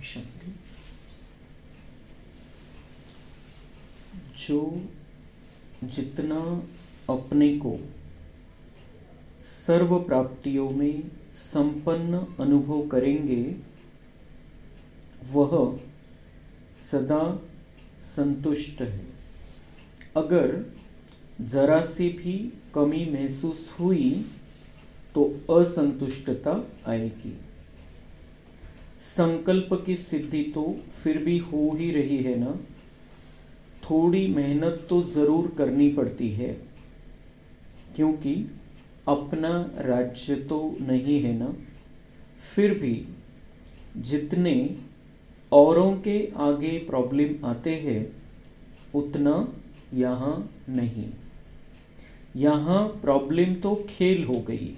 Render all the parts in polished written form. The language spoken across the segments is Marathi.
शांति। जो जितना अपने को सर्व प्राप्तियों में संपन्न अनुभव करेंगे वह सदा संतुष्ट है। अगर जरा सी भी कमी महसूस हुई तो असंतुष्टता आएगी। संकल्प की सिद्धि तो फिर भी हो ही रही है ना। थोड़ी मेहनत तो जरूर करनी पड़ती है, क्योंकि अपना राज्य तो नहीं है ना। फिर भी जितने औरों के आगे प्रॉब्लम आते हैं उतना यहाँ नहीं। यहाँ प्रॉब्लम तो खेल हो गई,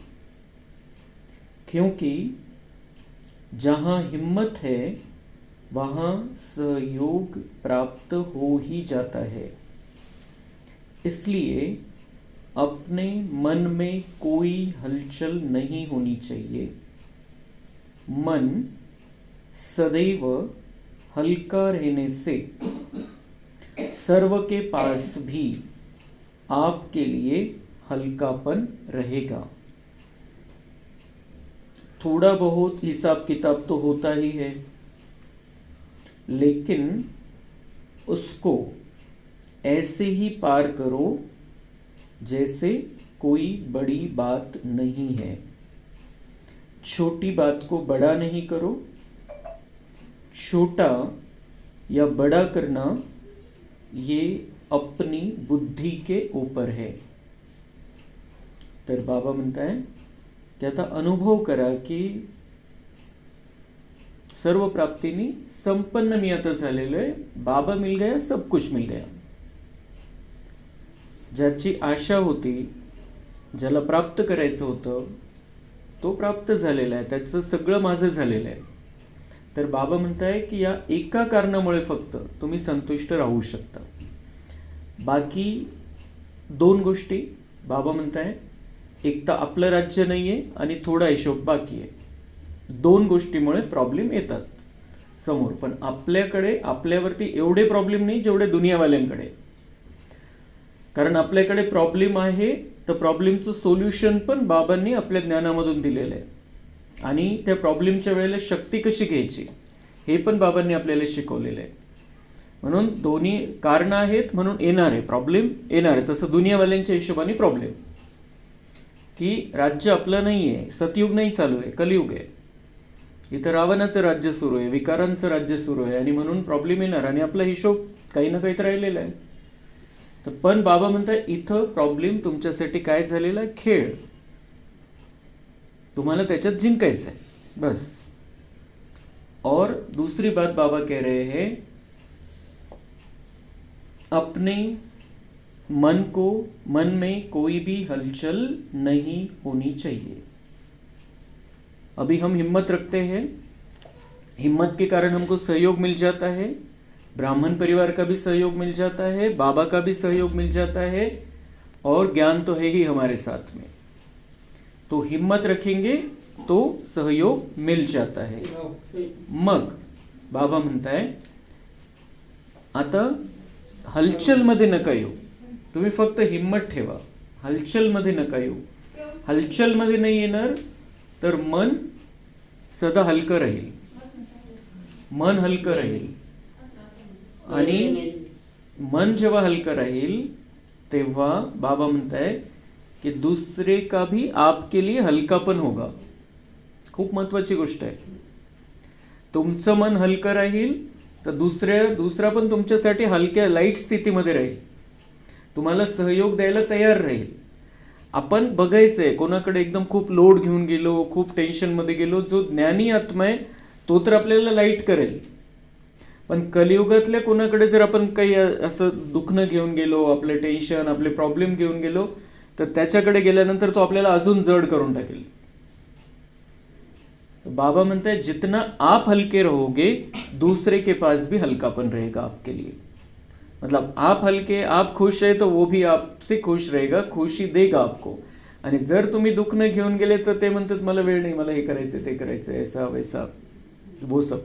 क्योंकि जहाँ हिम्मत है वहाँ सहयोग प्राप्त हो ही जाता है। इसलिए अपने मन में कोई हलचल नहीं होनी चाहिए। मन सदैव हल्का रहने से सर्व के पास भी आपके लिए हल्कापन रहेगा। थोड़ा बहुत हिसाब किताब तो होता ही है, लेकिन उसको ऐसे ही पार करो जैसे कोई बड़ी बात नहीं है। छोटी बात को बड़ा नहीं करो। छोटा या बड़ा करना ये अपनी बुद्धी के ऊपर है। तर बाबा म्हणता है की आता अनुभव करा की सर्व प्राप्तीनी संपन्न मी आता झालेलो आहे। बाबा मिल गया, सब कुछ मिल गया। ज्याची आशा होती, ज्याला प्राप्त करायचं होतं तो प्राप्त झालेला आहे, त्याचं सगळं माझं झालेलं आहे। तर बाबा म्हणताय की या एका कारणामुळे फक्त तुम्ही संतुष्ट राहू शकता। बाकी दोन गोष्टी बाबा म्हणताय, एक तर आपलं राज्य नाहीये आणि थोडा हिशोब बाकी आहे। दोन गोष्टीमुळे प्रॉब्लेम येतात समोर, पण आपल्याकडे आपल्यावरती एवढे प्रॉब्लेम नाही जेवढे दुनियावाल्यांकडे। कारण आपल्याकडे प्रॉब्लेम आहे तर प्रॉब्लेमचं सोल्युशन पण बाबांनी आपल्या ज्ञानामधून दिलेलं आहे, आणि त्या प्रॉब्लेमच्या वेळेला शक्ती कशी घ्यायची हे पण बाबांनी आपल्याला शिकवलेलं आहे। म्हणून दोन्ही कारण आहेत म्हणून येणार आहे प्रॉब्लेम, येणार आहे। तसं दुनियावाल्यांच्या हिशोबाने प्रॉब्लेम की राज्य आपलं नाही आहे, सतयुग नाही चालू आहे, कलियुग आहे। इथं रावणाचं राज्य सुरू आहे, विकारांचं राज्य सुरू आहे, आणि म्हणून प्रॉब्लेम येणार आणि आपला हिशोब काही ना काही राहिलेला आहे। तर पण बाबा म्हणतात इथं प्रॉब्लेम तुमच्यासाठी काय झालेला, खेळ। तुम्हाला त्याच्यात जिंकायचं आहे बस। और दूसरी बात बाबा कह रहे हैं, अपने मन में कोई भी हलचल नहीं होनी चाहिए। अभी हम हिम्मत रखते हैं, हिम्मत के कारण हमको सहयोग मिल जाता है, ब्राह्मण परिवार का भी सहयोग मिल जाता है, बाबा का भी सहयोग मिल जाता है, और ज्ञान तो है ही हमारे साथ में। तो हिम्मत रखेंगे तो सहयोग मिल जाता है। मग बाबा म्हणताय आता हलचल मध्ये नका येऊ, तुम्ही फक्त हिम्मत ठेवा, हलचल मध्ये नका येऊ। हलचल मध्ये नाही येणार तर मन सदा हलकं राहील, मन हलकं राहील, आणि मन जेव्हा हलकं राहील तेव्हा बाबा म्हणताय कि दूसरे का भी आपके लिए हलकापन होगा। खूप महत्वाची गोष्ट आहे। तुमचं मन हलकं राहील तर दुसरा पण तुमच्यासाठी हलक्या लाईट स्थितीमध्ये राहील, तुम्हाला सहयोग द्यायला तयार राहील। आपण बघायचंय कोणाकडे एकदम खूप लोड घेऊन गेलो, खूप टेन्शन मध्ये गेलो, जो ज्ञानी आत्मा आहे तो तर आपल्याला लाईट करेल, पण कलियुगातल्या कोणाकडे जर आपण काही असं दुखणं घेऊन गेलो, आपले टेन्शन आपले प्रॉब्लेम घेऊन गेलो, तर त्याच्याकडे गेल्यानंतर तो आपल्याला अजून जड करून टाकेल। तो बाबा म्हणते जितना आप हल्के रहोगे दूसरे के पास भी हल्कापन रहेगा आपके लिए। मतलब आप हल्के, आप खुश है तो वो भी आपसे खुश रहेगा, खुशी देगा आपको। आणि जर तुम्ही दुःख न घेऊन गेले तर ते म्हणतात मला वेळ नाही, मला हे करायचं ते करायचं, ऐसा वैसा वो सब।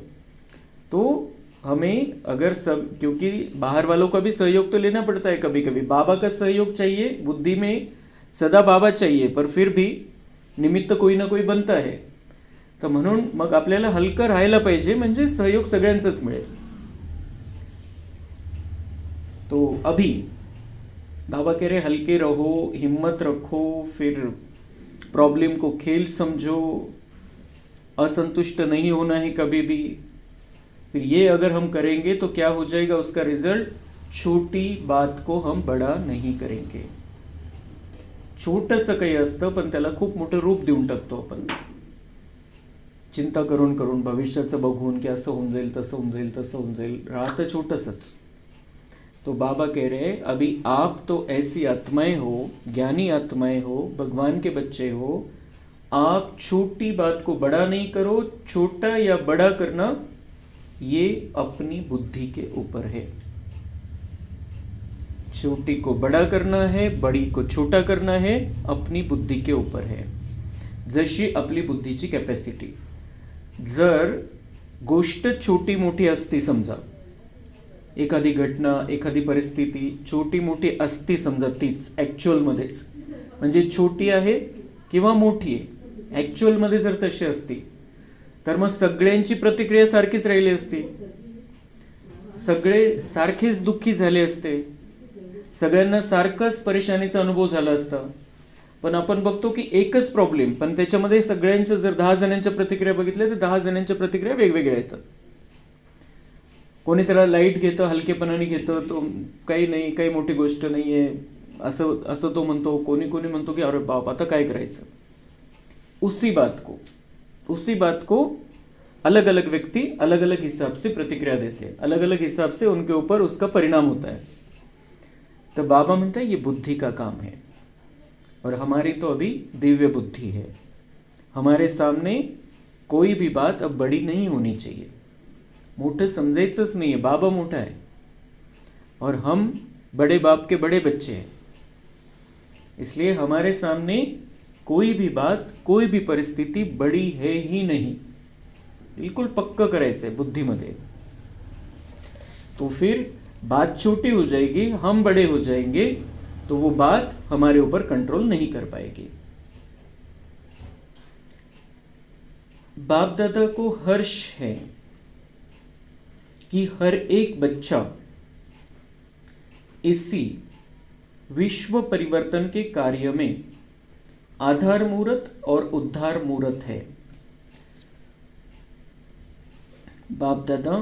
तो हमें अगर सब, क्योंकि बाहर वालों का भी सहयोग तो लेना पड़ता है कभी कभी, बाबा का सहयोग चाहिए, बुद्धि में सदा बाबा चाहिए, पर फिर भी निमित्त कोई ना कोई बनता आहे. तर म्हणून मग आपल्याला हलकं राहायला पाहिजे, म्हणजे सहयोग सगळ्यांचाच मिळेल. तो अभी बाबा कह रहे हल्के रहो, हिम्मत रखो, फिर प्रॉब्लम को खेल समझो, असंतुष्ट नहीं होना है कभी भी. फिर ये अगर हम करेंगे तो क्या हो जाएगा, उसका रिजल्ट, छोटी बात को हम बड़ा नहीं करेंगे. छोटंसं काही असतं पण त्याला खूप मोठं रूप देऊन टाकतो आपण, चिंता करून करून, भविष्याचं बघून की असं होऊन जाईल, तसं होऊन जाईल, तसं होऊन जाईल, राहतं छोटंसंच. तो बाबा कह रहे हैं अभी आप तो ऐसी आत्माएं हो, ज्ञानी आत्माएं हो, भगवान के बच्चे हो, आप छोटी बात को बड़ा नहीं करो. छोटा या बड़ा करना ये अपनी बुद्धि के ऊपर है. छोटी को बड़ा करना है, बड़ी को छोटा करना है, अपनी बुद्धी के ऊपर है. जशी आपली बुद्धीची कॅपॅसिटी. जर गोष्ट छोटी मोठी असती, समजा एखादी घटना, एखादी परिस्थिती छोटी मोठी असती समजा, तीच ॲक्च्युअलमध्येच, म्हणजे छोटी आहे किंवा मोठी आहे, ॲक्च्युअलमध्ये जर तशी असती तर मग सगळ्यांची प्रतिक्रिया सारखीच राहिली असती, सगळे सारखेच दुःखी झाले असते, सगळ्यांना सारखाच परेशानीचा अनुभव झाला असता. पण आपण बघतो की एकच प्रॉब्लेम, पण त्याच्यामध्ये सगळ्यांच्या, जर 10 जणांच्या प्रतिक्रिया बघितल्या तर 10 जणांच्या प्रतिक्रिया वेगवेगळ्या येतात. कोणी त्याला लाईट घेतं, हलकेपणाने घेतं, तो काही नाही, काही मोठी गोष्ट नाही आहे असं असं तो म्हणतो. कोणी कोणी म्हणतो की अरे बाप, आता काय करायचं. उसी बात को अलग अलग व्यक्ति अलग अलग हिसाब से प्रतिक्रिया देते हैं, अलग अलग हिसाब से उनके ऊपर उसका परिणाम होता है. तो बाबा म्हणता है ये बुद्धि का काम है, और हमारी तो अभी दिव्य बुद्धि है. हमारे सामने कोई भी बात अब बड़ी नहीं होनी चाहिए. मोठं समजायचंच नाही आहे. बाबा मोठा है और हम बड़े बाप के बड़े बच्चे हैं. इसलिए हमारे सामने कोई भी बात, कोई भी परिस्थिति बड़ी है ही नहीं. बिल्कुल पक्का करायचं आहे बुद्धीमध्ये. तो फिर बात छोटी हो जाएगी, हम बड़े हो जाएंगे, तो वो बात हमारे ऊपर कंट्रोल नहीं कर पाएगी. बाप दादा को हर्ष है कि हर एक बच्चा इसी विश्व परिवर्तन के कार्य में आधार मूर्त और उद्धार मूर्त है. बाप दादा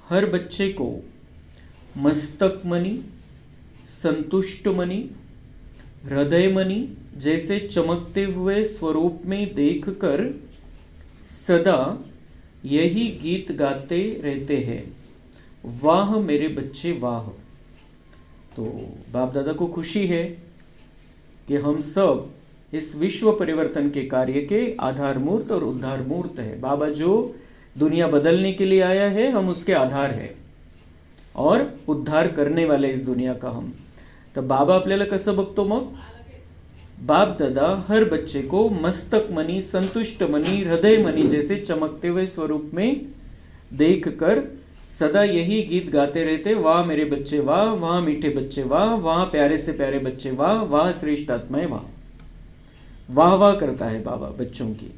हर बच्चे को मस्तक मणि, संतुष्ट मणि, हृदय मणि जैसे चमकते हुए स्वरूप में देखकर सदा यही गीत गाते रहते हैं, वाह मेरे बच्चे वाह. तो बाप दादा को खुशी है कि हम सब इस विश्व परिवर्तन के कार्य के आधार मूर्त और उद्धार मूर्त है. बाबा जो दुनिया बदलने के लिए आया है, हम उसके आधार है और उद्धार करने वाले इस दुनिया का हम. तर बाबा आपल्याला कसं बघतो मग. बाप दादा हर बच्चे को मस्तक मणि, संतुष्ट मणि, हृदय मणि जैसे चमकते हुए स्वरूप में देखकर सदा यही गीत गाते रहते, वाह मेरे बच्चे वाह, वाह मीठे बच्चे वाह, वाह प्यारे से प्यारे बच्चे वाह, वाह श्रेष्ठ आत्माएं वाह. वाह वाह करता है बाबा बच्चों की.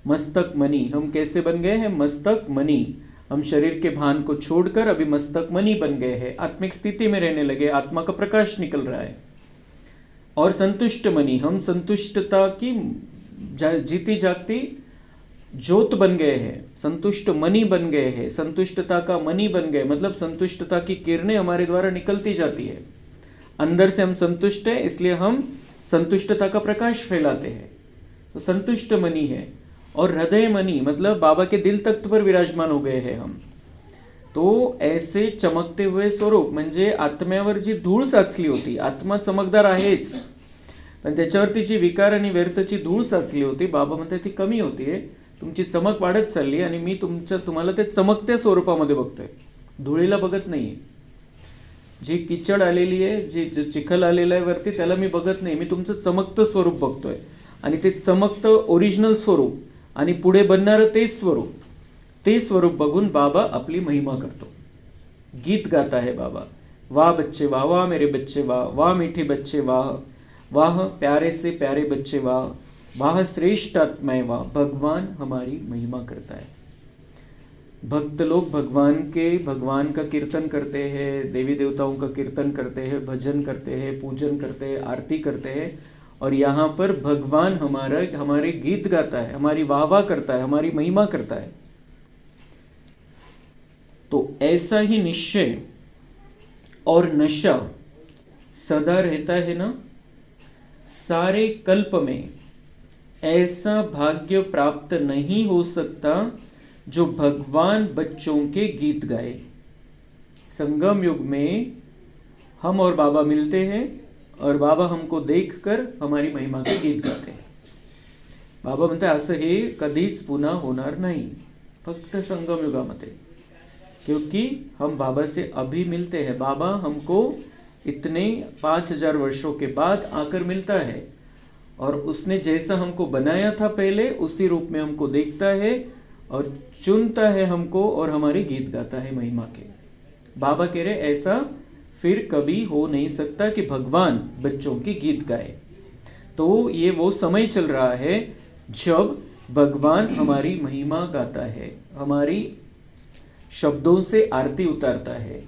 मस्तक मणि, हम कैसे बन गए हैं, मस्तक मणि. हम शरीर के भान को छोड़कर अभी मस्तक मणि बन गए हैं, आत्मिक स्थिति में रहने लगे, आत्मा का प्रकाश निकल रहा है. और संतुष्ट मणि, हम संतुष्टता की जीती जागती ज्योत बन गए हैं, संतुष्ट मणि बन गए हैं, संतुष्टता का मणि बन गए, मतलब संतुष्टता की किरणें हमारे द्वारा निकलती जाती है. अंदर से हम संतुष्ट हैं, इसलिए हम संतुष्टता का प्रकाश फैलाते हैं. तो संतुष्ट मणि है. और हृदय मणि मतलब बाबा के दिल तख्त पर विराजमान हो गए हैं हम. तो ऐसे चमकते हुए स्वरूप, म्हणजे आत्म्यावर जी धूळ साचली होती, आत्मा चमकदार आहेच, पण त्याच्यावरती जी विकार आणि व्यर्थची धूळ साचली होती, बाबा म्हणतात ती कमी होतीये, तुमची चमक वाढत चालली आणि मी तुम्हाला ते चमकत्या स्वरूपामध्ये बघतोय, धुळीला बघत नाहीये. जी किचड आलेली आहे, जी चिखल आलेला आहे वरती, त्याला मी बघत नाही, मी तुमचं चमकतं स्वरूप बघतोय. आणि ते चमकतं ओरिजिनल स्वरूप आणि पुढे बनणारं तेच स्वरूप, ते स्वरूप बघून बाबा आपली महिमा करतो. गीत गाता है बाबा. वाह बच्चे वाह, वाह मेरे बच्चे वाह, वाह मीठे बच्चे वाह, वाह प्यारे से प्यारे बच्चे वाह, वाह श्रेष्ठ आत्माएं वाह. भगवान हमारी महिमा करता है. भक्त लोग भगवान का कीर्तन करते हैं, देवी देवताओं का कीर्तन करते हैं, भजन करते हैं, पूजन करते हैं, आरती करते हैं. और यहाँ पर भगवान हमारे गीत गाता है, हमारी वाह वाह करता है, हमारी महिमा करता है. तो ऐसा ही निश्चय और नशा सदा रहता है ना. सारे कल्प में ऐसा भाग्य प्राप्त नहीं हो सकता जो भगवान बच्चों के गीत गाए. संगम युग में हम और बाबा मिलते हैं और बाबा हमको देखकर हमारी महिमा के गीत गाते हैं. बाबा म्हणतात असं हे कधीच पुन्हा होणार नाही, फक्त संगम युगामध्ये. क्योंकि हम बाबा से अभी मिलते हैं. बाबा हमको इतने 5000 वर्षों के बाद आकर मिलता है और उसने जैसा हमको बनाया था पहले उसी रूप में हमको देखता है और चुनता है हमको और हमारे गीत गाता है महिमा के. बाबा कह रहे ऐसा फिर कभी हो नहीं सकता कि भगवान बच्चों के गीत गाए. तो ये वो समय चल रहा है जब भगवान हमारी महिमा गाता है, हमारी शब्दों से आरती उतारता है,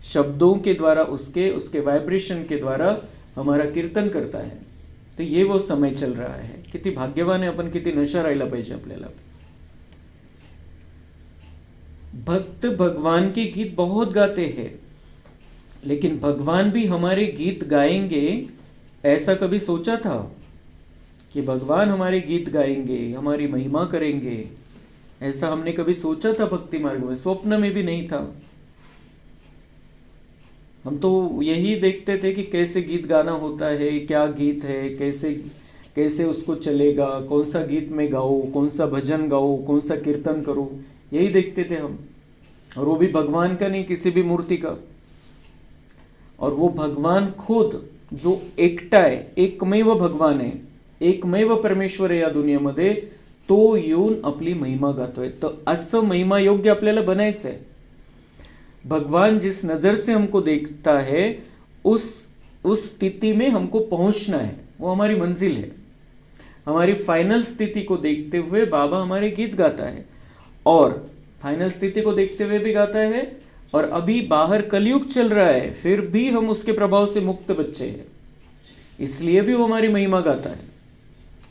शब्दों के द्वारा उसके वाइब्रेशन के द्वारा हमारा कीर्तन करता है. तो ये वो समय चल रहा है. किती भाग्यवान आहे आपण, किती नशा राहिला पाहिजे आपल्याला. भक्त भगवान के गीत बहुत गाते हैं, लेकिन भगवान भी हमारे गीत गाएंगे ऐसा कभी सोचा था कि भगवान हमारे गीत गाएंगे, हमारी महिमा करेंगे? ऐसा हमने कभी सोचा था भक्ति मार्ग में? स्वप्न में भी नहीं था. हम तो यही देखते थे कि कैसे गीत गाना होता है, क्या गीत है, कैसे उसको चलेगा, कौन सा गीत में गाओ, कौन सा भजन गाओ, कौन सा कीर्तन करो, यही देखते थे हम. और वो भी भगवान का नहीं, किसी भी मूर्ति का. और वो भगवान खुद जो एकटा आहे, एकमेव भगवान आहे, एकमेव परमेश्वर आहे या दुनियेमध्ये, तो येऊन आपली महिमा गातोय. तर असं महिमा योग्य आपल्याला बनायचं आहे. भगवान जिस नजर से हमको देखता है उस स्थिति में हमको पहुंचना है. वो हमारी मंजिल है. हमारी फाइनल स्थिति को देखते हुए बाबा हमारे गीत गाता है, और फाइनल स्थिति को देखते हुए भी गाता है. और अभी बाहर कलयुग चल रहा है, फिर भी हम उसके प्रभाव से मुक्त बच्चे हैं, इसलिए भी वो हमारी महिमा गाता है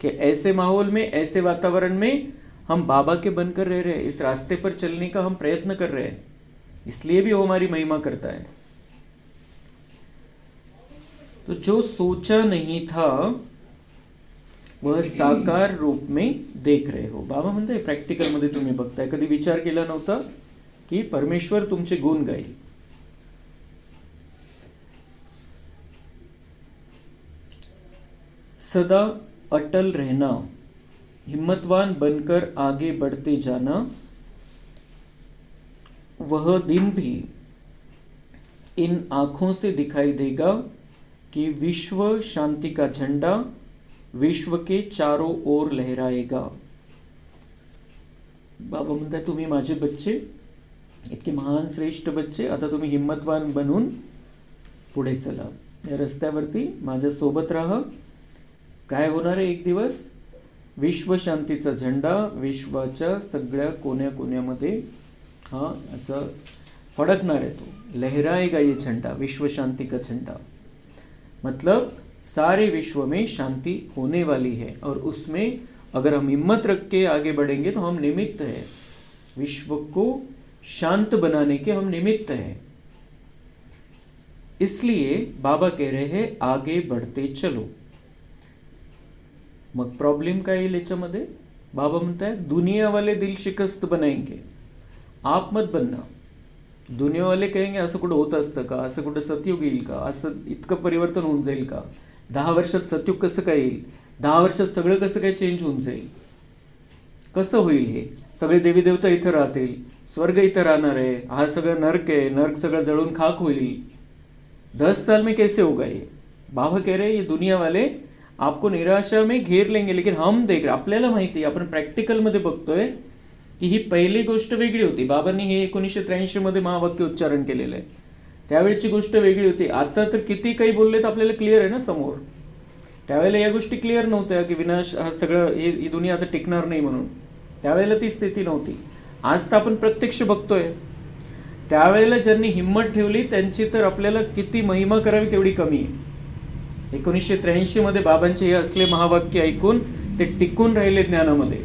कि ऐसे माहौल में, ऐसे वातावरण में हम बाबा के बनकर रह रहे हैं, इस रास्ते पर चलने का हम प्रयत्न कर रहे हैं, इसलिए भी वो हमारी महिमा करता है. तो जो सोचा नहीं था वह साकार रूप में देख रहे हो. बाबा म्हणताय प्रॅक्टिकल मध्ये तुम्ही बघताय. कधी विचार केला नव्हता की परमेश्वर तुमचे गुण गाईल. सदा अटल रहना, हिम्मतवान बनकर आगे बढ़ते जाना, वह दिन भी इन आंखों से दिखाई देगा कि विश्व शांति का झंडा विश्व के चारों ओर लहराएगा. बाबा म्हणताय तुम्ही माझे बच्चे, इतके महान श्रेष्ठ बच्चे, आता तुम्ही हिम्मतवान बनून पुढे चला. या रस्त्यावरती माझ्या सोबत राहा. काय होणार आहे? एक दिवस विश्व शांतीचा झेंडा विश्वाच्या सगळ्या कोण्याकोण्यामध्ये याचा फडकणार है. तो लहराएगा ये झंडा, विश्व शांति का झंडा. मतलब सारे विश्व में शांति होने वाली है, और उसमें अगर हम हिम्मत रख के आगे बढ़ेंगे तो हम निमित्त हैं. विश्व को शांत बनाने के हम निमित्त हैं. इसलिए बाबा कह रहे हैं आगे बढ़ते चलो. मग प्रॉब्लेम काय येईल याच्यामध्ये? बाबा म्हणताय दुनिया वाले दिल शिकस्त बनाएंगे, आप मत बनना. दुनिया वाले कहेंगे असं कुठं होत असतं का, असं कुठं सतयुग येईल का, असं इतकं परिवर्तन होऊन जाईल का, 10 वर्षात सतयुग कसं काय येईल, 10 वर्षात सगळं कसं काय चेंज होऊन जाईल, कसं होईल हे, सगळे देवी देवता इथं राहतील, स्वर्ग इथं राहणार आहे, हा सगळं नर्क आहे, नर्क सगळं जळून खाक होईल, 10 साल में कैसे होगा ये. बाबा कह रहे ये दुनिया वाले आपको निराशा में घेर लेंगे, लेकिन हम देख रहे, आपल्याला माहिती आहे, आपण प्रॅक्टिकल मध्ये बघतोय की ही पहिली गोष्ट वेगळी होती. बाबांनी हे 1983 मध्ये महावाक्य उच्चारण केलेलं आहे. त्यावेळची गोष्ट वेगळी होती. आता तर किती काही बोलले तर आपल्याला क्लिअर आहे ना समोर. त्यावेळेला या गोष्टी क्लिअर नव्हत्या की विनाश हा सगळं ही दुनिया आता टिकणार नाही म्हणून. त्यावेळेला ती स्थिती नव्हती. आज तर आपण प्रत्यक्ष बघतोय. त्यावेळेला ज्यांनी हिंमत ठेवली त्यांची तर आपल्याला किती महिमा करावी तेवढी कमी आहे. 1983 मध्ये बाबांचे हे असले महावाक्य ऐकून ते टिकून राहिले ज्ञानामध्ये.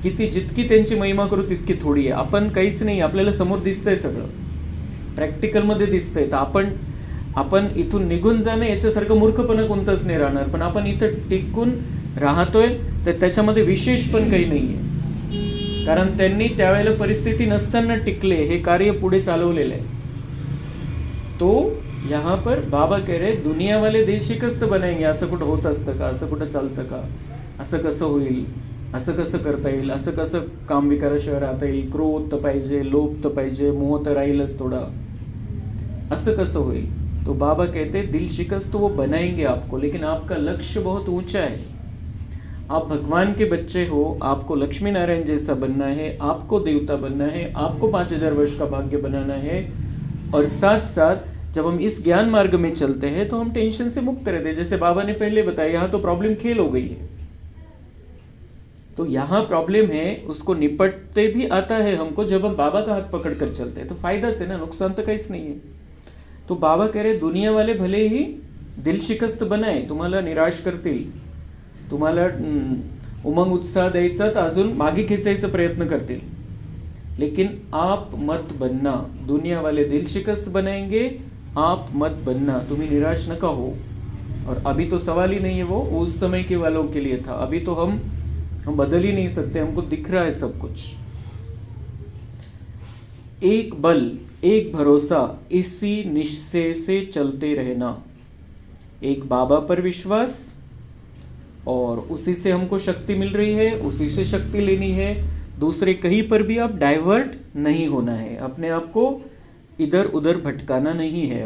जितकी त्यांची महिमा करू तितकी थोडी आहे. आपण काहीच नाही, आपल्याला समोर दिसतंय सगळं, प्रॅक्टिकलमध्ये दिसतंय. तर आपण इथून निघून जाणं याच्यासारखं मूर्खपणा कोणतंच नाही राहणार. पण आपण इथं टिकून राहतोय तर त्याच्यामध्ये विशेष पण काही नाही आहे. कारण त्यांनी त्यावेळेला परिस्थिती नसताना टिकले, हे कार्य पुढे चालवलेलं आहे. तो यहाँ पर बाबा कह रहे दुनिया वाले दिल शिकस्त बनाएंगे. असं कुठं होत असतं का? असं कुठं चालतं का? असं कसं होईल? असं कसं करता येईल? असं कसं काम विकाराशिवाय राहता येईल? क्रोध तर पाहिजे, लोभ तर पाहिजे, मोह तर राहीलच थोडा. असं कसं होईल? तो बाबा कहते दिल शिकस्त वो बनाएंगे आपको, लेकिन आपका लक्ष्य बहुत ऊंचा है. आप भगवान के बच्चे हो, आपको लक्ष्मी नारायण जैसा बनना है, आपको देवता बनना है, आपको 5000 वर्ष का भाग्य बनाना है. और साथ साथ जब हम इस ज्ञान मार्ग में चलते हैं तो हम टेंशन से मुक्त रहते हैं. जैसे बाबा ने पहले बताया, यहाँ तो प्रॉब्लम खेल हो गई है. तो यहाँ प्रॉब्लम है, उसको निपटते भी आता है हमको जब हम बाबा का हाथ पकड़ कर चलते हैं. तो फायदा से ना, नुकसान तो काहीच नाही आहे. तो बाबा कह रहे दुनिया वाले भले ही दिल शिकस्त बनाए, तुम्हाला निराश करतील, तुम्हाला उमंग उत्साह द्यायचा तर अजून मागे खेचायचा प्रयत्न करतील, लेकिन आप मत बनना. दुनिया वाले दिल शिकस्त बनाएंगे, आप मत बनना. तुम्हें निराश न हो. और अभी तो सवाल ही नहीं है, वो उस समय के वालों के लिए था. अभी तो हम बदल ही नहीं सकते, हमको दिख रहा है सब कुछ. एक बल, एक भरोसा, इसी निश्चय से चलते रहना. एक बाबा पर विश्वास, और उसी से हमको शक्ति मिल रही है, उसी से शक्ति लेनी है. दूसरे कहीं पर भी आप डाइवर्ट नहीं होना है, अपने आप को इधर उधर भटकाना नहीं है.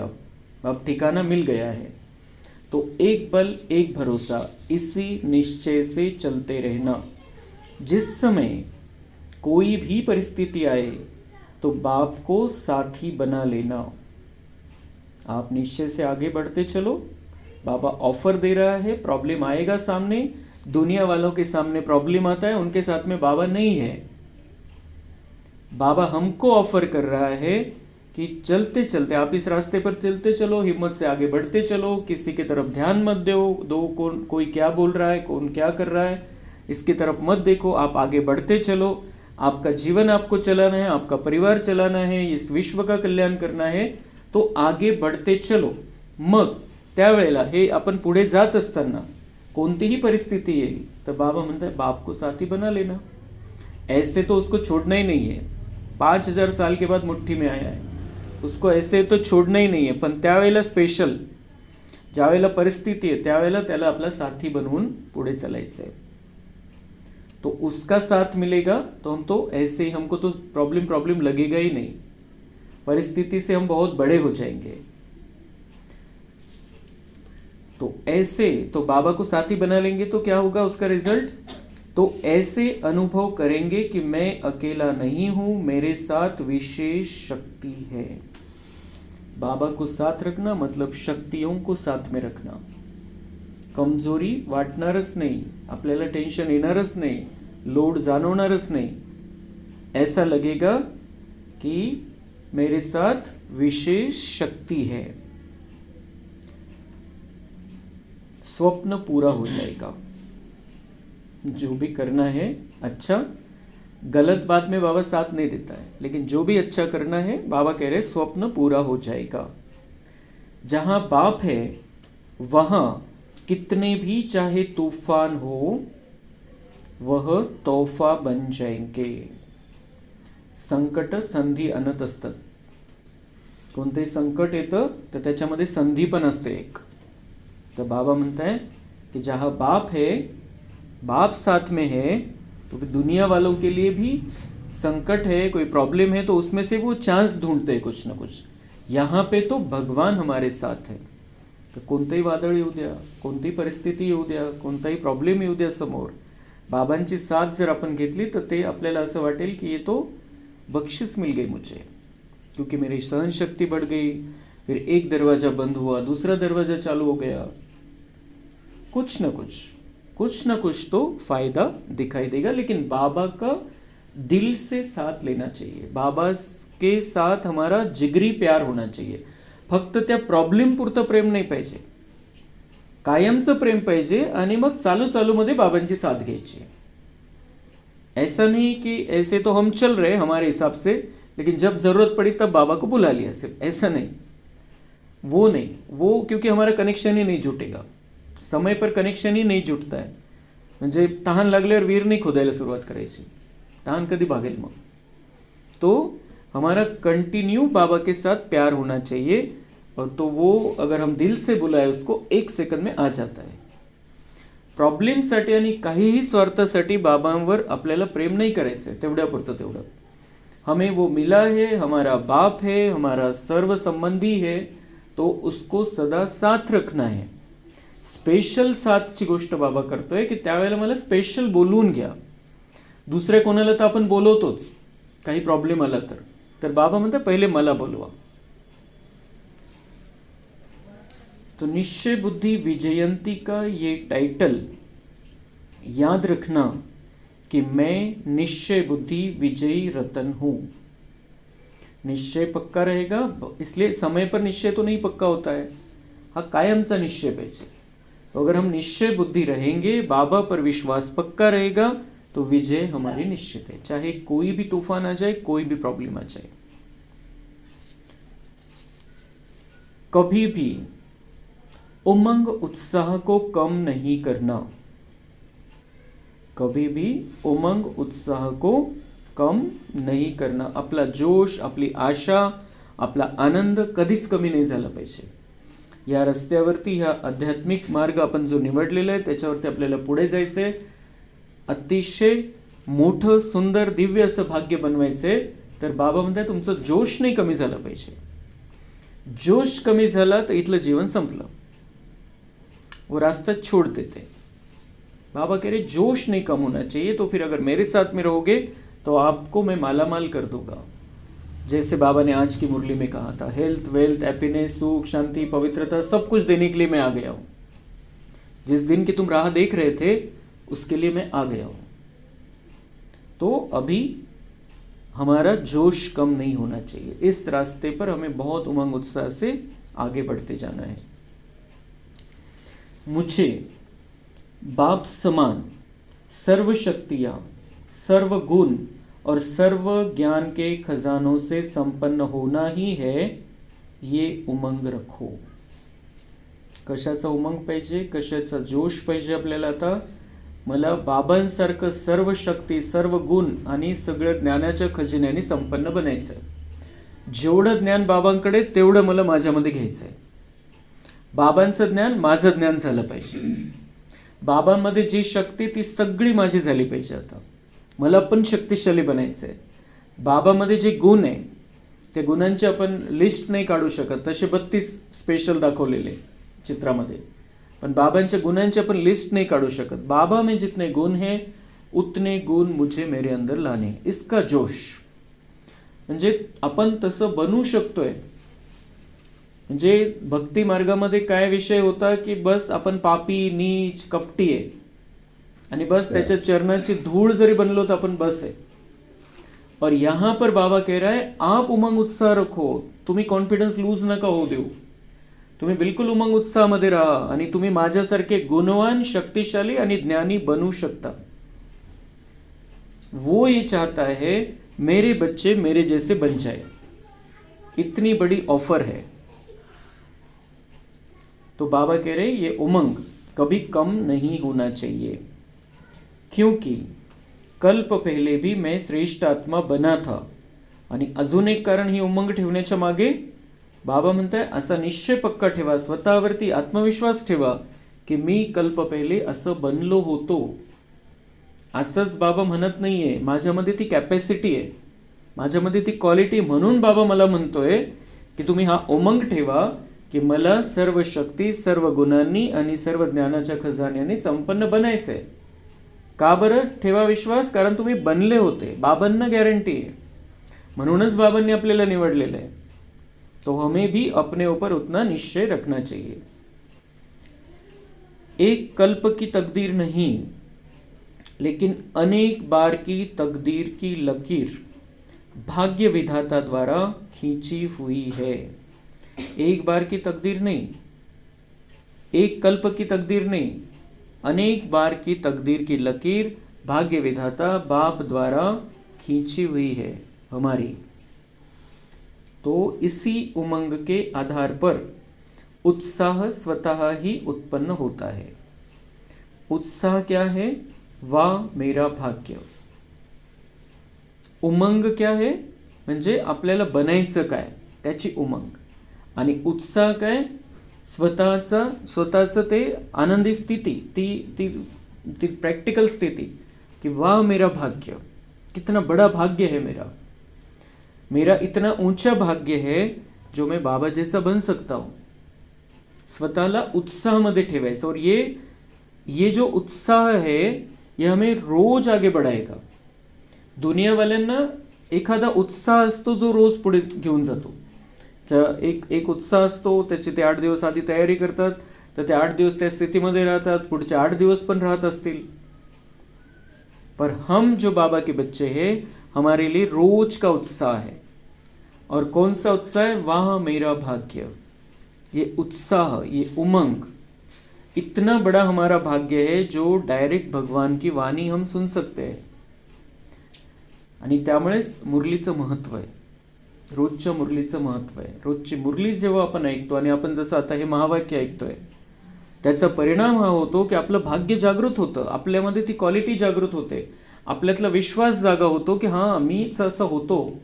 अब ठिकाना मिल गया है. तो एक बल, एक भरोसा, इसी निश्चय से चलते रहना. जिस समय कोई भी परिस्थिति आए तो बाप को साथी बना लेना. आप निश्चय से आगे बढ़ते चलो. बाबा ऑफर दे रहा है, प्रॉब्लम आएगा सामने. दुनिया वालों के सामने प्रॉब्लम आता है, उनके साथ में बाबा नहीं है. बाबा हमको ऑफर कर रहा है कि चलते चलते आप इस रास्ते पर चलते चलो, हिम्मत से आगे बढ़ते चलो, किसी की तरफ ध्यान मत दो कोई क्या बोल रहा है, कौन क्या कर रहा है, इसकी तरफ मत देखो. आप आगे बढ़ते चलो. आपका जीवन आपको चलाना है, आपका परिवार चलाना है, इस विश्व का कल्याण करना है. तो आगे बढ़ते चलो. मग त्यावेळेला हे आपण पुढे जात असताना कोणतीही परिस्थिती येईल तर बाबा म्हणतात बाप को साथी बना लेना. ऐसे तो उसको छोड़ना ही नहीं है. 5000 साल के बाद मुट्ठी में आया है, उसको ऐसे तो छोड़ना ही नहीं है. पण त्यावेळेला स्पेशल ज्यावेळेला परिस्थिती आहे त्यावेळेला त्याला आपला साथी बनवून पुढे चालायचं आहे. तो उसका साथ मिलेगा तो हम तो ऐसे ही, हमको तो प्रॉब्लम लगेगा ही नहीं. परिस्थिति से हम बहुत बड़े हो जाएंगे. तो ऐसे तो बाबा को साथी बना लेंगे तो क्या होगा उसका रिजल्ट? तो ऐसे अनुभव करेंगे कि मैं अकेला नहीं हूं, मेरे साथ विशेष शक्ति है. बाबा को साथ रखना मतलब शक्तियों को साथ में रखना. कमजोरी वाटणारच नाही, आपल्याला टेन्शन येणारच नाही, लोड जाणवणारच नाही. ऐसा लगेगा कि मेरे साथ विशेष शक्ति है. स्वप्न पूरा हो जाएगा. जो भी करना है अच्छा, गलत बात में बाबा साथ नहीं देता है, लेकिन जो भी अच्छा करना है बाबा कह रहे स्वप्न पूरा हो जाएगा. जहां बाप है वहां कितने भी चाहे तूफान हो वह तोहफा बन जाएंगे. संकट संधी अनंत असतात. कोणतेही संकट येतं तर त्याच्यामध्ये संधी पण असते एक. तर बाबा म्हणताय कि जहाँ बाप है, बाप साथ में है, तो दुनिया वालों के लिए भी संकट है, कोई प्रॉब्लम है तो उसमें से वो चांस ढूंढते हैं कुछ ना कुछ. यहाँ पे तो भगवान हमारे साथ है. तर कोणतंही वादळ येऊ द्या, कोणतीही परिस्थिती येऊ द्या, कोणताही प्रॉब्लेम येऊ द्या समोर, बाबांची साथ जर आपण घेतली तर ते आपल्याला असं वाटेल की ये तो बख्शिस मिल गई मुझे, क्योंकि मेरी सहन शक्ति बढ़ गई, फिर एक दरवाजा बंद हुआ, दूसरा दरवाजा चालू हो गया, कुछ ना कुछ तो फायदा दिखाई देगा। लेकिन बाबा का दिल से साथ लेना चाहिए, बाबा के साथ हमारा जिगरी प्यार होना चाहिए। फक्त त्या प्रॉब्लेम पुरतं प्रेम नाही पाहिजे, कायमचं प्रेम पाहिजे आणि मग चालू मध्ये बाबांची साथ घ्यायची। ऐसा नहीं कि ऐसे तो हम चल रहे हमारे हिसाब से, लेकिन जब जरूरत पड़ी तब बाबा को बुला लिया, सिर्फ ऐसा नहीं, वो क्योंकि हमारा कनेक्शन ही नहीं जुटेगा, समय पर कनेक्शन ही नहीं जुटता है। म्हणजे तहान लागल्यावर विहीर नाही खोदायला सुरुवात करायची, तहान कधी भागेल मग। तो हमारा कंटिन्यू बाबा के साथ प्यार होना चाहिए, और तो वो अगर हम दिल से बुलाए उसको 1 सेकंड में आ जाता है। प्रॉब्लेमसाठी आणि काहीही स्वार्थासाठी बाबांवर आपल्याला प्रेम नाही करायचं, तेवढ्यापुरतं तेवढं। हमें वो मिला है, हमारा बाप है, हमारा सर्व संबंधी है, तो उसको सदा साथ रखना है। स्पेशल साथची गोष्ट बाबा करतोय की त्यावेळेला मला स्पेशल बोलवून घ्या। दुसऱ्या कोणाला तर आपण बोलवतोच, काही प्रॉब्लेम आला तर बाबा म्हणतात पहिले मला बोलवा। तो निश्चय बुद्धि विजयंती का ये टाइटल याद रखना कि मैं निश्चय बुद्धि विजयी रतन हूं। निश्चय पक्का रहेगा, इसलिए समय पर निश्चय तो नहीं पक्का होता है, हाँ कायमचा निश्चय पाहिजे। तो अगर हम निश्चय बुद्धि रहेंगे, बाबा पर विश्वास पक्का रहेगा, तो विजय हमारी निश्चित है, चाहे कोई भी तूफान आ जाए, कोई भी प्रॉब्लम आ जाए। कभी भी उमंग उत्साह को कम नहीं करना, कभी भी उमंग उत्साह को कम नहीं करना। आपला जोश, आपली आशा, आपला आनंद कधीच कमी नाही झाला पाहिजे। या रस्त्यावरती ह्या आध्यात्मिक मार्ग आपण जो निवडलेला आहे त्याच्यावरती आपल्याला पुढे जायचंय, अतिशय मोठं सुंदर दिव्य असं भाग्य बनवायचंय। तर बाबा म्हणतात तुमचं जोश नाही कमी झाला पाहिजे, जोश कमी झाला तर इथलं जीवन संपलं, वो रास्ता छोड़ देते। बाबा कह रहे जोश नहीं कम होना चाहिए, तो फिर अगर मेरे साथ में रहोगे तो आपको मैं माला माल कर दूंगा। जैसे बाबा ने आज की मुरली में कहा था, हेल्थ, वेल्थ, हैप्पीनेस, सुख, शांति, पवित्रता सब कुछ देने के लिए मैं आ गया हूँ। जिस दिन की तुम राह देख रहे थे उसके लिए मैं आ गया हूँ। तो अभी हमारा जोश कम नहीं होना चाहिए, इस रास्ते पर हमें बहुत उमंग उत्साह से आगे बढ़ते जाना है। मुझे बाप समान सर्व शक्तियाँ, सर्व गुण और सर्व ज्ञान के खजानों से संपन्न होना ही है, ये उमंग रखो। कशाचा उमंग पाहिजे, कशाचा जोश पाहिजे आपल्याला? आता मला बाबांसारखं सर्व शक्ती, सर्व गुण आणि सगळं ज्ञानाच्या खजिन्याने संपन्न बनायचं आहे। जेवढं ज्ञान बाबांकडे तेवढं मला माझ्यामध्ये घ्यायचं आहे। बाबांचं ज्ञान माझं ज्ञान झालं पाहिजे, बाबांमध्ये जी शक्ती ती सगळी माझी झाली पाहिजे। आता मला पण शक्तिशाली बनायचं आहे। बाबामध्ये जे गुण आहे त्या गुणांची आपण लिस्ट नाही काढू शकत, तसे 32 स्पेशल दाखवलेले चित्रामध्ये, पण बाबांच्या गुणांची आपण लिस्ट नहीं काढू शकत। बाबा में जितने गुण हैं उतने गुण मुझे मेरे अंदर लाने, इसका जोश। म्हणजे आपण तसं बनू शकतोय। म्हणजे भक्ती मार्गामध्ये काय विषय होता की बस आपण पापी, नीच, कपटी आहे आणि बस त्याच्या चरणाची धूळ जरी बनलो तर आपण बस आहे। और यहाँ पर बाबा कह रहा है आप उमंग उत्साह रखो, तुम्ही कॉन्फिडन्स लूज नका होऊ देऊ, तुम्ही बिलकुल उमंग उत्साहामध्ये राहा आणि तुम्ही माझ्यासारखे गुणवान, शक्तिशाली आणि ज्ञानी बनू शकता। वो ये चाहता है मेरे बच्चे मेरे जैसे बन जाए, इतनी बड़ी ऑफर है। तो बाबा कह रहे ये उमंग कभी कम नहीं होना चाहिए, क्योंकि कल्प पहले भी मैं श्रेष्ठ आत्मा बना था। आणि अजून एक कारण ही उमंग ठेवण्याच्या मागे बाबा म्हणताय असा निश्चय पक्का ठेवा, स्वतःवरती आत्मविश्वास ठेवा की मी कल्प पहिले असं बनलो होतो। असंच बाबा म्हणत नाहीये, माझ्यामध्ये ती कॅपॅसिटी आहे, माझ्यामध्ये ती क्वालिटी, म्हणून बाबा मला म्हणतोय की तुम्ही हा उमंग ठेवा की मला सर्व शक्ती, सर्व गुणांनी आणि सर्व ज्ञानाच्या खजान्याने संपन्न बनायचंय। का बरं ठेवा विश्वास? कारण तुम्ही बनले होते. बाबांना गॅरंटी आहे, म्हणूनच बाबांनी आपल्याला निवडलेलं आहे. तो हमें भी अपने ऊपर उतना निश्चय रखना चाहिए. एक कल्प की तकदीर नहीं, लेकिन अनेक बार की तकदीर की लकीर भाग्य विधाता द्वारा खींची हुई है. एक बार की तकदीर नहीं, एक कल्प की तकदीर नहीं, अनेक बार की तकदीर की लकीर भाग्य विधाता बाप द्वारा खींची हुई है हमारी. तो इसी उमंग के आधार पर उत्साह स्वतः ही उत्पन्न होता है. उत्साह क्या है? वाह मेरा भाग्य. उमंग क्या है? म्हणजे आपल्याला बनायचं काय त्याची उमंग. आणि उत्साह काय? स्वतःचं ते आनंदी स्थिती, ती ती ती प्रैक्टिकल स्थिति कि वाह मेरा भाग्य, कितना बड़ा भाग्य है मेरा, मेरा इतना ऊंचा भाग्य है जो मैं बाबा जैसा बन सकता हूँ. स्वतःला उत्साहामध्ये ठेवायचं. और ये जो उत्साह है ये हमें रोज आगे बढ़ाएगा. दुनिया वाल्यांना एखादा उत्साह असतो जो रोज पुढे घेऊन जातो. एक उत्साह असतो, त्याची ते 8 दिवस आधी तयारी करतात, तर ते 8 दिवस त्या स्थितीमध्ये राहतात, पुढचे 8 दिवस पण राहत असतील. पर हम जो बाबा के बच्चे हैं, हमारे लिए रोज का उत्साह है. और कौन सा उत्साह है? वाह मेरा भाग्य. ये उत्साह, ये उमंग इतना बड़ा हमारा भाग्य है जो डायरेक्ट भगवान की वाणी हम सुन सकते हैं. आणि त्यामुळेच मुरलीचं महत्त्व आहे, रोजच्या मुरलीचं महत्त्व आहे. रोजची मुरली जेव्हा आपण ऐकतो आणि आपण जसं आता हे महावाक्य ऐकतोय, त्याचा परिणाम हा होतो की आपलं भाग्य जागृत होतं, आपल्यामध्ये ती क्वालिटी जागृत होते, आपल्यातला विश्वास जागा होतो की हां मीच असं होतो,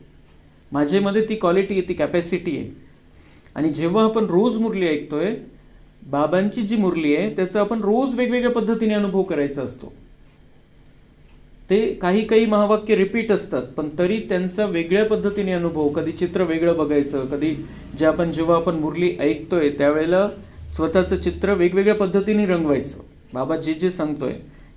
माझ्यामध्ये ती क्वालिटी आहे, ती कॅपॅसिटी आहे. आणि जेव्हा आपण रोज मुरली ऐकतोय, बाबांची जी मुरली आहे त्याचा आपण रोज वेगवेगळ्या पद्धतीने अनुभव करायचा असतो. ते काही महावाक्य रिपीट असतात, पण तरी त्यांचा वेगळ्या पद्धतीने अनुभव, कधी चित्र वेगळं बघायचं, कधी जेव्हा आपण मुरली ऐकतोय त्यावेळेला स्वतःचं चित्र वेगवेगळ्या पद्धतीने रंगवायचं. बाबा जे सांगतोय,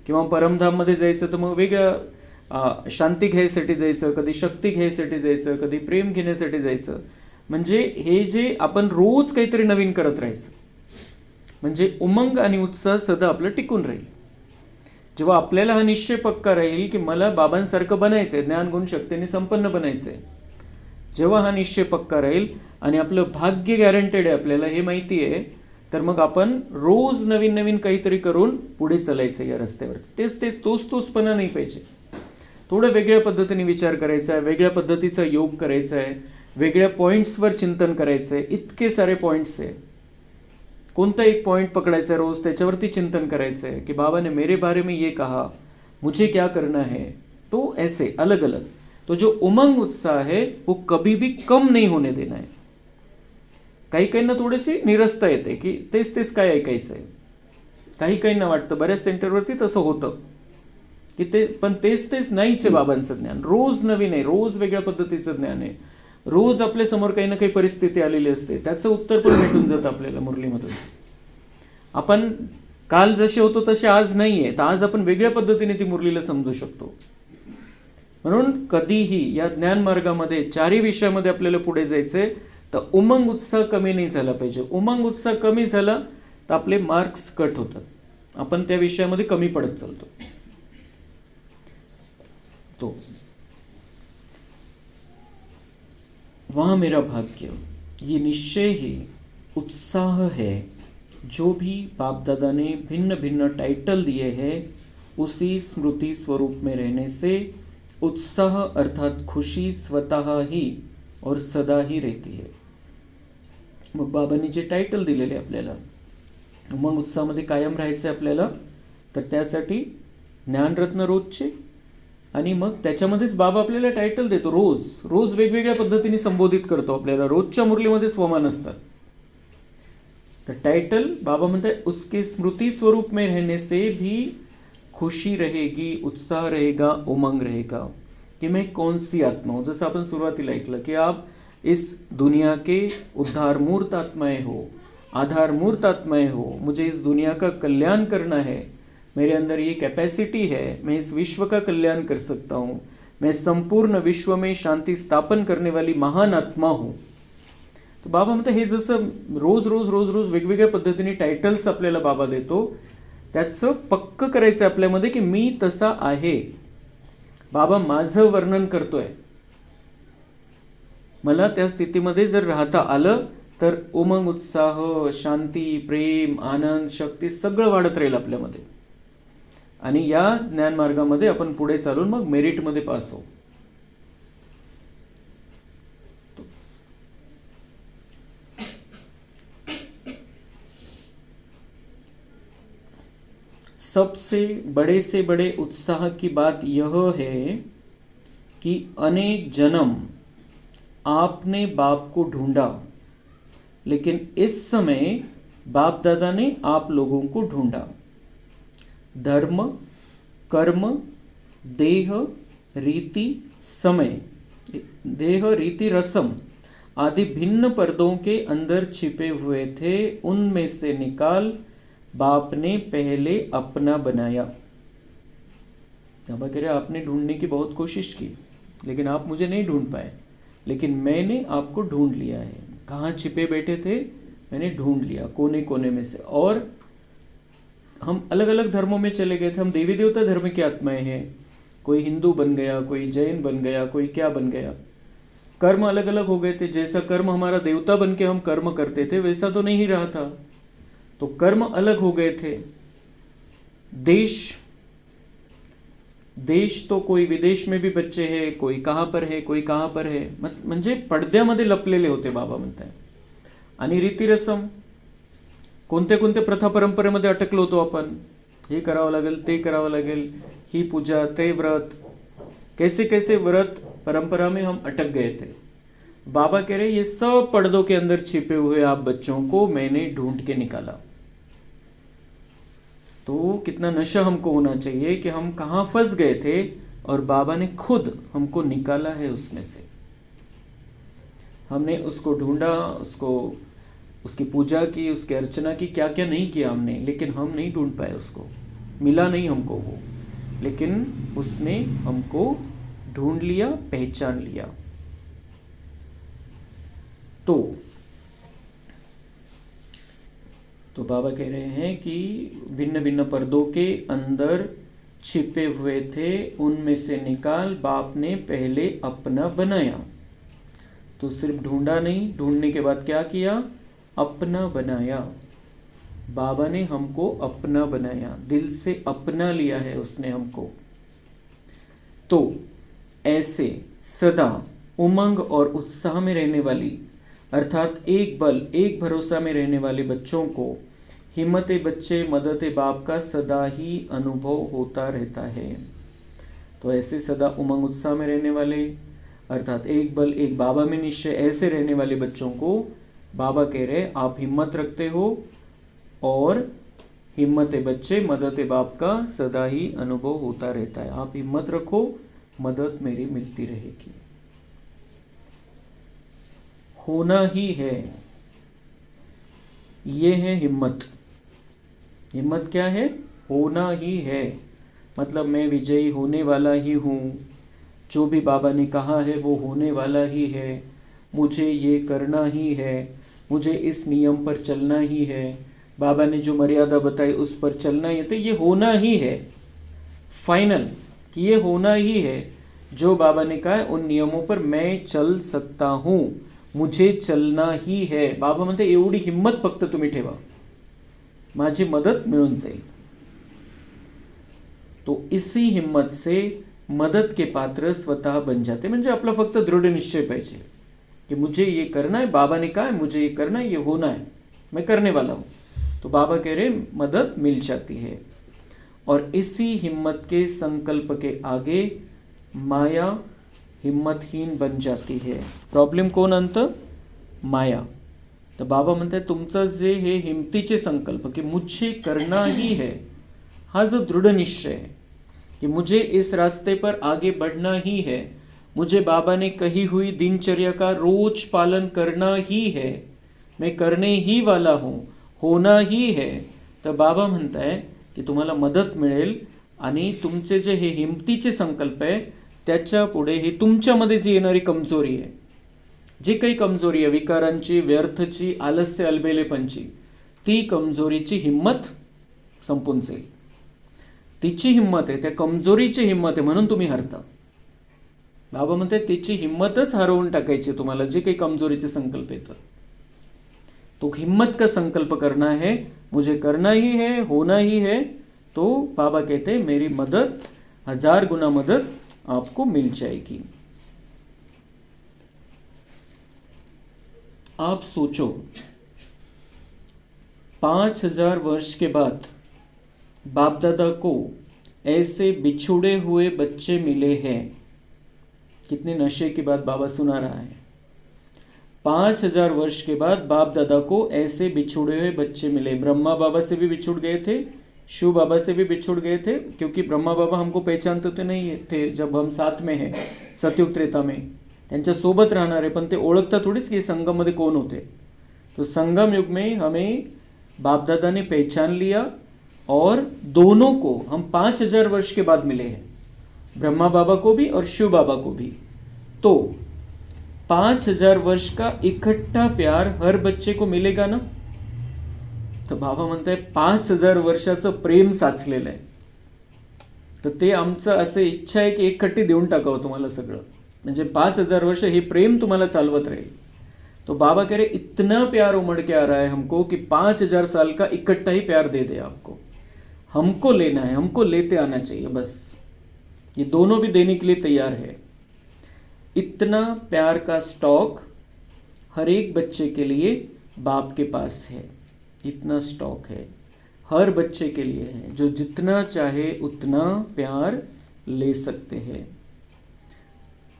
किंवा परमधाममध्ये जायचं तर मग वेगळ्या शांती घ्यायसाठी जायचं, कधी शक्ती घ्यायसाठी जायचं, कधी प्रेम घेण्यासाठी जायचं. म्हणजे हे जे आपण रोज काहीतरी नवीन करत राहायचं, म्हणजे उमंग आणि उत्साह सदा आपलं टिकून राहील. जेव्हा आपल्याला हा निश्चय पक्का राहील की मला बाबांसारखं बनायचंय, ज्ञान गुण शक्तीने संपन्न बनायचंय, जेव्हा हा निश्चय पक्का राहील आणि आपलं भाग्य गॅरंटेड आहे आपल्याला हे माहिती आहे, तर मग आपण रोज नवीन नवीन काहीतरी करून पुढे चालायचं या रस्त्यावर. तेच तोचपणा नाही पाहिजे. थोडं वेगळ्या पद्धतीने विचार करायचा आहे, वेगळ्या पद्धतीचा योग करायचा आहे, वेगळ्या पॉईंट्सवर चिंतन करायचं आहे. इतके सारे पॉईंट्स आहे. कोणता एक पॉइंट पकडायचा है रोज, त्याच्यावरती चिंतन करायचं आहे की बाबा ने मेरे बारे में ये कहा, मुझे क्या करना है. तो ऐसे अलग अलग तो जो उमंग उत्साह है वो कभी भी कम नहीं होने देना है. काहींना थोडीशी निरसता येते की तेच काय ऐकायचं आहे. काहींना वाटतं, बऱ्याच सेंटरवरती तसं होतं की तेच नाहीच आहे बाबांचं ज्ञान. रोज नवीन आहे, रोज वेगळ्या पद्धतीचं ज्ञान आहे. रोज आपल्या समोर काही ना काही परिस्थिती आलेली असते, त्याचं उत्तर पण भेटून जातं आपल्याला मुरलीमधून. आपण काल जसे होतो तसे आज नाही आहे, तर आज आपण वेगळ्या पद्धतीने ती मुरलीला समजू शकतो. म्हणून कधीही या ज्ञान मार्गामध्ये 4ही विषयामध्ये आपल्याला पुढे जायचंय, तर उमंग उत्साह कमी नाही झाला पाहिजे. उमंग उत्साह कमी झाला तर आपले मार्क्स कट होतात, आपण त्या विषयामध्ये कमी पडत चालतो. तो वहाँ मेरा भाग्य, ये निश्चय ही उत्साह है. जो भी बाप दादा ने भिन्न भिन्न टाइटल दिए हैं, उसी स्मृति स्वरूप में रहने से उत्साह अर्थात खुशी स्वतः ही और सदा ही रहती है. मग बाबांनी जे टायटल दिलेले आपल्याला, मग उत्साहामध्ये कायम राहायचं आहे आपल्याला, तर त्यासाठी ज्ञानरत्न रोजचे, आणि मग त्याच्यामध्येच बाबा आपल्याला टायटल देतो. रोज वेगवेगळ्या पद्धतीने संबोधित करतो आपल्याला. रोजच्या मुरलीमध्ये स्वमान असतात. तर टायटल बाबा म्हणतात, उसके स्मृति स्वरूप में रहने से भी खुशी रहेगी, उत्साह रहेगा, उमंग रहेगा कि मैं कौन सी आत्मा हूँ. जसं आपण सुरुवातीला ऐकलं की आप इस दुनिया के उद्धार मूर्त आत्माएं हो, आधार मूर्त आत्माएं हो, मुझे इस दुनिया का कल्याण करना है, मेरे अंदर ये कैपेसिटी है, मैं इस विश्व का कल्याण कर सकता हूँ, मैं संपूर्ण विश्व में शांती स्थापन करने वाली महान आत्मा हूँ. तर बाबा म्हणतात हे जसं रोज रोज रोज रोज वेगवेगळ्या पद्धतीने टायटल्स आपल्याला बाबा देतो, त्याचं पक्क करायचं आपल्यामध्ये की मी तसा आहे. बाबा माझं वर्णन करतोय. मला त्या स्थितीमध्ये जर राहता आलं तर उमंग, उत्साह, शांती, प्रेम, आनंद, शक्ती सगळं वाढत राहील आपल्यामध्ये. आणि या ज्ञानमार्गामध्ये आपण पुढे चालून मग मेरिटमध्ये पास होऊ. सबसे बड़े से बड़े उत्साह की बात यह है कि अनेक जन्म आपने बाप को ढूंढा, लेकिन इस समय बाप दादा ने आप लोगों को ढूंढा. धर्म, कर्म, देह, रीति, समय, देह, रीति, रस्म आदि भिन्न पर्दों के अंदर छिपे हुए थे, उनमें से निकाल बाप ने पहले अपना बनाया. बाबा कह रहे आपने ढूंढने की बहुत कोशिश की, लेकिन आप मुझे नहीं ढूंढ पाए, लेकिन मैंने आपको ढूंढ लिया है. कहाँ छिपे बैठे थे, मैंने ढूंढ लिया कोने कोने में से. और हम अलग अलग धर्मों में चले गए थे. हम देवी देवता धर्म की आत्माएं हैं. कोई हिंदू बन गया, कोई जैन बन गया, कोई क्या बन गया. कर्म अलग अलग हो गए थे. जैसा कर्म हमारा देवता बन के हम कर्म करते थे वैसा तो नहीं रहा था, तो कर्म अलग हो गए थे. देश तो कोई विदेश में भी बच्चे हैं, कोई कहाँ पर है, कोई कहाँ पर है. म्हणजे पडद्यामध्ये लपलेले होते बाबा म्हणताय. आणि रीती रसम, कोणत्या कोणत्या प्रथा परंपरेमध्ये अटकलो होतो आपण. हे करावं लागेल, ते करावं लागेल, ही पूजा, ते व्रत, कैसे कैसे व्रत परंपरा में हम अटक गए थे. बाबा कह रहे ये सब पर्दों के अंदर छिपे हुए आप बच्चों को मैंने ढूंढ के निकाला. तो कितना नशा हमको होना चाहिए कि हम कहाँ फंस गए थे और बाबा ने खुद हमको निकाला है उसमें से. हमने उसको ढूंढा, उसकी पूजा की, उसकी अर्चना की, क्या क्या नहीं किया हमने, लेकिन हम नहीं ढूंढ पाए उसको. मिला नहीं हमको वो, लेकिन उसने हमको ढूंढ लिया, पहचान लिया. तो बाबा कह रहे हैं कि भिन्न भिन्न पर्दों के अंदर छिपे हुए थे, उनमें से निकाल बाप ने पहले अपना बनाया. तो सिर्फ ढूंढा नहीं, ढूंढने के बाद क्या किया, अपना बनाया. बाबा ने हमको अपना बनाया, दिल से अपना लिया है उसने हमको. तो ऐसे सदा उमंग और उत्साह में रहने वाली, अर्थात एक बल एक भरोसा में रहने वाले बच्चों को हिम्मते बच्चे मदते बाप का सदा ही अनुभव होता रहता है. तो ऐसे सदा उमंग उत्साह में रहने वाले, अर्थात एक बल एक बाबा में निश्चय, ऐसे रहने वाले बच्चों को बाबा कह रहे आप हिम्मत रखते हो और हिम्मते बच्चे मदते बाप का सदा ही अनुभव होता रहता है. आप हिम्मत रखो, मदद मेरी मिलती रहेगी. होना ही है, ये है हिम्मत. हिम्मत क्या है, होना ही है. मतलब मैं विजयी होने वाला ही हूँ, जो भी बाबा ने कहा है वो होने वाला ही है, मुझे ये करना ही है, मुझे इस नियम पर चलना ही है, बाबा ने जो मर्यादा बताई उस पर चलना ही है. तो ये होना ही है फाइनल, कि ये होना ही है. जो बाबा ने कहा है उन नियमों पर मैं चल सकता हूँ, मुझे चलना ही है. बाबा म्हणते एवढी हिम्मत फक्त तुम्ही ठेवा, माझी मदत मिळून जाईल. तो इसी हिम्मत से मदद के पात्र स्वतः बन जाते. म्हणजे आपला फक्त दृढ़ निश्चय पाहिजे कि मुझे ये करना है, बाबा ने कहा है मुझे ये करना है, ये होना है, मैं करने वाला हूँ. तो बाबा कह रहे मदद मिल जाती है. और इसी हिम्मत के संकल्प के आगे माया हिम्मतहीन बन जाती है. प्रॉब्लेम कोण आणतं, माया. तर बाबा म्हणतात तुमचं जे हे हिमतीचे संकल्प की मुझे करना ही है, हा जो दृढ़ निश्चय है कि मुझे इस रास्ते पर आगे बढ़ना ही है, मुझे बाबा ने कही हुई दिनचर्या का रोज पालन करना ही है, मैं करने ही वाला हूँ, होना ही है. तर बाबा म्हणताय की तुम्हाला मदत मिळेल आणि तुमचे जे हे हिमतीचे संकल्प आहे त्याच्या पुढे ही तुमच्यामध्ये जी येणारी कमजोरी आहे, जी काही कमजोरी आहे विकारांची, व्यर्थची, आलस्य, अलबेलेपणची, ती कमजोरीची हिंमत संपून जाईल. तिची हिंमत आहे, त्या कमजोरीची हिंमत आहे म्हणून तुम्ही हरता. बाबा म्हणते तिची हिंमतच हरवून टाकायची तुम्हाला, जे काही कमजोरीचे संकल्प येतात. तो हिम्मत का संकल्प करना है, मुझे करना ही है, होना ही है. तो बाबा कहते मेरी मदद 1000 गुना मदद आपको मिल जाएगी. आप सोचो 5000 वर्ष के बाद बाप दादा को ऐसे बिछुड़े हुए बच्चे मिले हैं. कितने नशे की बात बाबा सुना रहा है. 5000 वर्ष के बाद बाप दादा को ऐसे बिछुड़े हुए बच्चे मिले. ब्रह्मा बाबा से भी बिछुड़ गए थे, शिव बाबा से भी बिछुड़ गए थे, क्योंकि ब्रह्मा बाबा हमको पहचानते तो नहीं थे जब हम साथ में हैं सतयुग त्रेता में. त्यांच्या सोबत राहणारे, पण ते ओळखता थोडीच की संगम मध्ये कोण होते. तो संगम युग में हमें बाप दादा ने पहचान लिया और दोनों को हम 5000 वर्ष के बाद मिले हैं, ब्रह्मा बाबा को भी और शिव बाबा को भी. तो 5000 वर्ष का इकट्ठा प्यार हर बच्चे को मिलेगा ना. तर बाबा म्हणताय 5000 वर्षाचं प्रेम साचलेलं आहे. तर ते आमचं असं इच्छा आहे की एकखट्टी देऊन टाकावं तुम्हाला सगळं, म्हणजे 5000 वर्ष हे प्रेम तुम्हाला चालवत राहील. तो बाबा कह रहे इतना प्यार उमड़ के आ रहा है हमको कि 5000 साल का इकट्ठा ही प्यार दे दे आपको. हमको लेना है, हमको लेते आना चाहिए बस. ये दोनों भी देने के लिए तैयार है. इतना प्यार का स्टॉक हर एक बच्चे के लिए बाप के पास है. इतना स्टॉक है, हर बच्चे के लिए है, जो जितना चाहे उतना प्यार ले सकते हैं.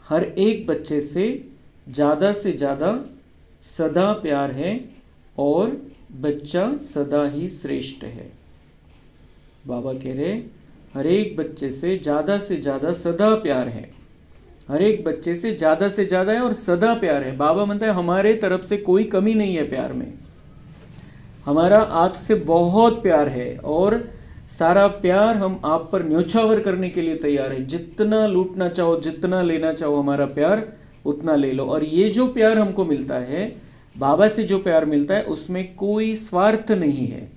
हर एक बच्चे से ज़्यादा सदा प्यार है और बच्चा सदा ही श्रेष्ठ है. बाबा कह रहे हर एक बच्चे से ज़्यादा सदा प्यार है. हर एक बच्चे से ज़्यादा है और सदा प्यार है. बाबा म्हणता है हमारे तरफ से कोई कमी नहीं है प्यार में. हमारा आपसे बहुत प्यार है और सारा प्यार हम आप पर न्योछावर करने के लिए तैयार है. जितना लूटना चाहो, जितना लेना चाहो, हमारा प्यार उतना ले लो. और ये जो प्यार हमको मिलता है, बाबा से जो प्यार मिलता है, उसमें कोई स्वार्थ नहीं है.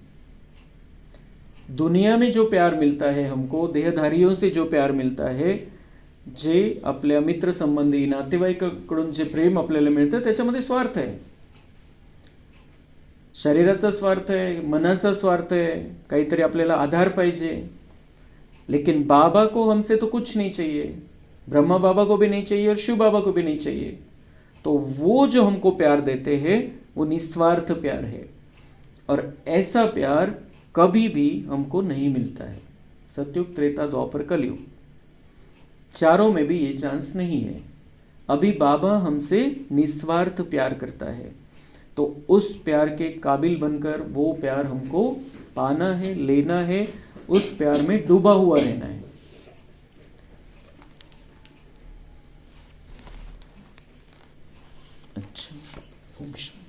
दुनिया में जो प्यार मिलता है हमको, देहधारियों से जो प्यार मिलता है, जे आपल्या मित्र संबंधी नातेवाईकाकडून जे प्रेम आपल्याला मिळतं, त्याच्यामध्ये स्वार्थ आहे. शरीराचा स्वार्थ है, मनाचा स्वार्थ है, काहीतरी आपल्याला आधार पाहिजे. लेकिन बाबा को हमसे तो कुछ नहीं चाहिए, ब्रह्मा बाबा को भी नहीं चाहिए और शिव बाबा को भी नहीं चाहिए. तो वो जो हमको प्यार देते हैं वो निस्वार्थ प्यार है. और ऐसा प्यार कभी भी हमको नहीं मिलता है. सतयुग, त्रेता, द्वापर, कलयुग, चारों में भी ये चांस नहीं है. अभी बाबा हमसे निस्वार्थ प्यार करता है. तो उस प्यार के काबिल बनकर वो प्यार हमको पाना है, लेना है, उस प्यार में डूबा हुआ रहना है. अच्छा, ओम शांति.